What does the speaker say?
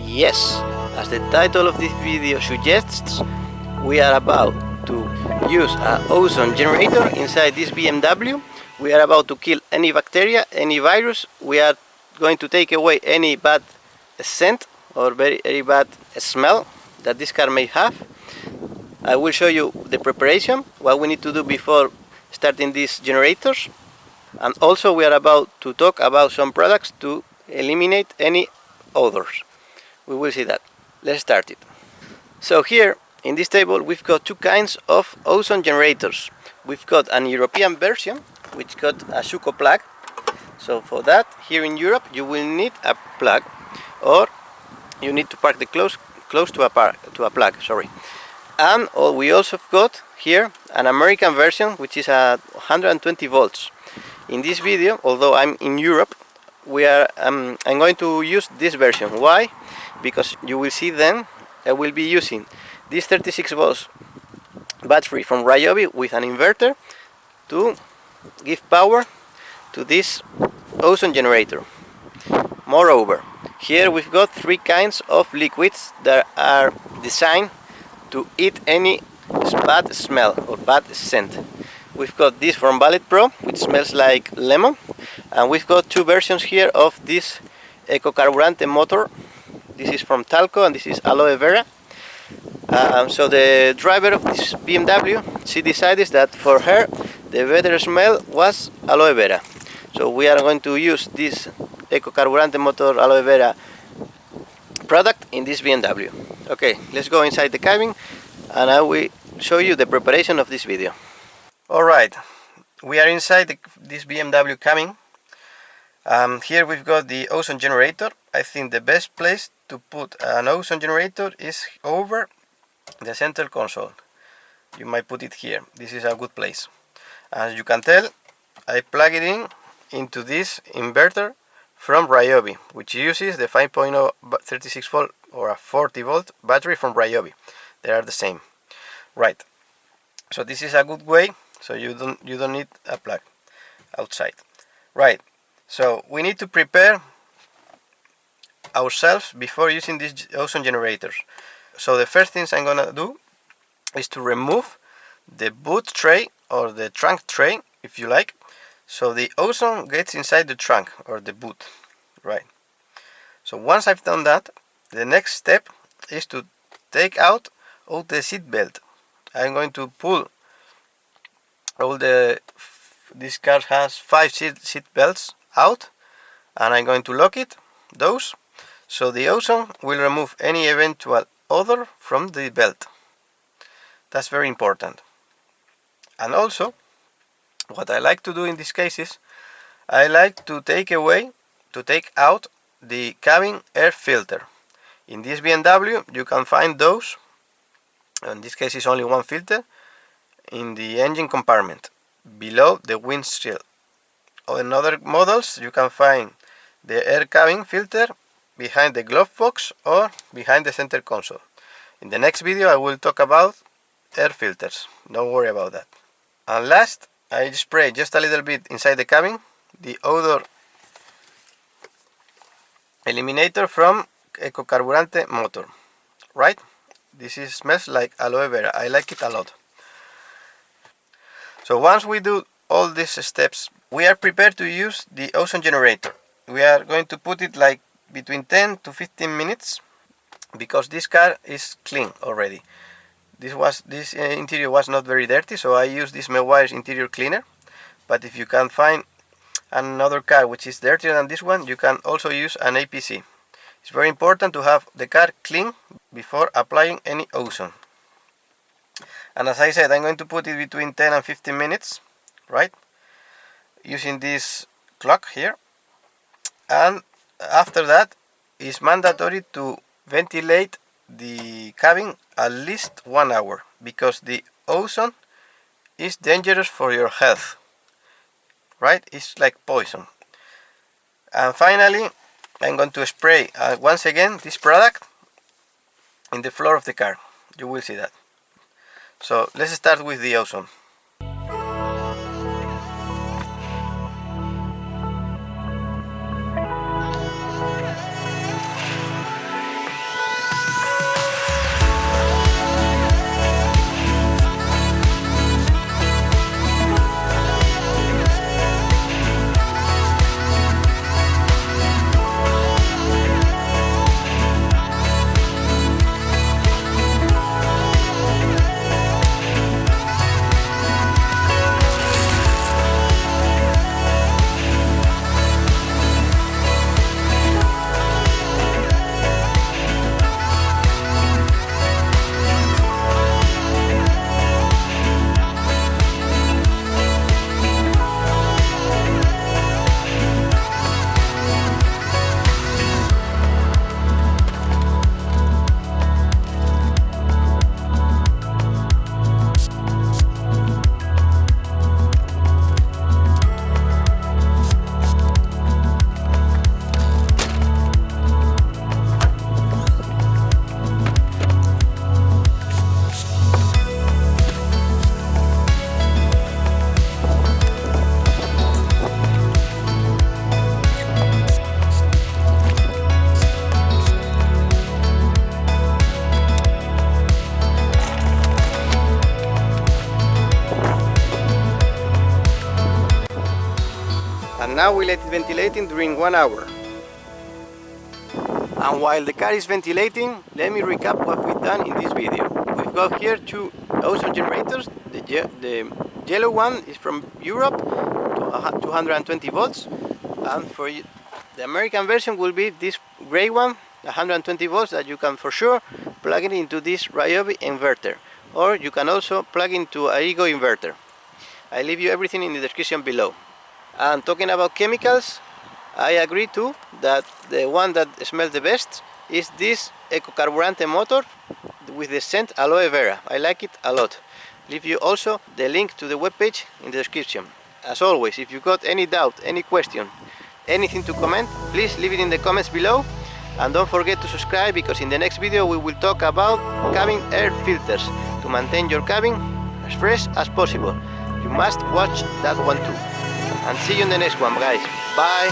Yes, as the title of this video suggests, we are about to use an ozone generator inside this BMW. We are about to kill any bacteria, any virus. We are going to take away any bad scent or very bad smell that this car may have. I will show you the preparation, what we need to do before starting these generators. And also we are about to talk about some products to eliminate any odors. We will see that. Let's start it. So here in this table we've got two kinds of ozone generators. We've got an European version which got a Suco plug. So for that, here in Europe you will need a plug, or you need to park the close to a plug, sorry. And we also got here an American version which is at 120 volts. In this video, although I'm in Europe, I'm going to use this version. Why? Because you will see then I will be using this 36 volts battery from Ryobi with an inverter to give power to this ozone generator. Moreover, here we've got three kinds of liquids that are designed to eat any bad smell or bad scent. We've got this from Ballet Pro, which smells like lemon, and we've got two versions here of this ECOCARBURANTE motor. This is from Talco and this is ALOE VERA. So the driver of this BMW, she decided that for her the better smell was ALOE VERA. So we are going to use this ECOCARBURANTE motor ALOE VERA product in this BMW. Okay, let's go inside the cabin and I will show you the preparation of this video. Alright, we are inside this BMW cabin. Here we've got the ozone generator. I think the best place to put an ozone generator is over the center console. You might put it here. This is a good place. As you can tell, I plug it into this inverter from Ryobi, which uses the 5.0 36 volt or a 40 volt battery from Ryobi. They are the same. Right. So this is a good way, so you don't need a plug outside. Right. So we need to prepare ourselves before using these ozone generators. So the first things I'm gonna do is to remove the boot tray or the trunk tray, if you like, so the ozone gets inside the trunk or the boot. Right. So once I've done that, the next step is to take out all the seat belt. I'm going to pull all this car has 5 seat belts out, and I'm going to lock those, so the ozone will remove any eventual odor from the belt. That's very important. And also, what I like to do in these cases, I like to take out the cabin air filter. In this BMW you can find those, in this case it's only one filter, in the engine compartment below the windshield. In other models you can find the air cabin filter behind the glove box or behind the center console. In the next video I will talk about air filters, don't worry about that. And last, I spray just a little bit inside the cabin the odor eliminator from ECOCARBURANTE motor. Right? This smells like ALOE VERA. I like it a lot. So once we do all these steps, we are prepared to use the ozone generator. We are going to put it like between 10 to 15 minutes because this car is clean already. This interior was not very dirty, so I used this Mewire's interior cleaner. But if you can find another car which is dirtier than this one, you can also use an APC. It's very important to have the car clean before applying any ozone. And as I said, I'm going to put it between 10 and 15 minutes, right? Using this clock here. And after that, it's mandatory to ventilate the cabin at least 1 hour, because the ozone is dangerous for your health. Right? It's like poison. And finally, I'm going to spray once again this product in the floor of the car. You will see that. So let's start with the ozone. and now we let it ventilating during 1 hour. And while the car is ventilating, let me recap what we've done in this video. We've got here two ozone generators. The yellow one is from Europe, to 220 volts, and for the American version will be this gray one, 120 volts, that you can for sure plug it into this REMOVE inverter, or you can also plug into a Ego inverter. I leave you everything in the description below. And talking about chemicals, I agree too that the one that smells the best is this ECOCARBURANTE motor with the scent ALOE VERA. I like it a lot. Leave you also the link to the webpage in the description. As always, if you got any doubt, any question, anything to comment, please leave it in the comments below. And don't forget to subscribe, because in the next video we will talk about cabin air filters to maintain your cabin as fresh as possible. You must watch that one too. And see you in the next one, guys. Bye.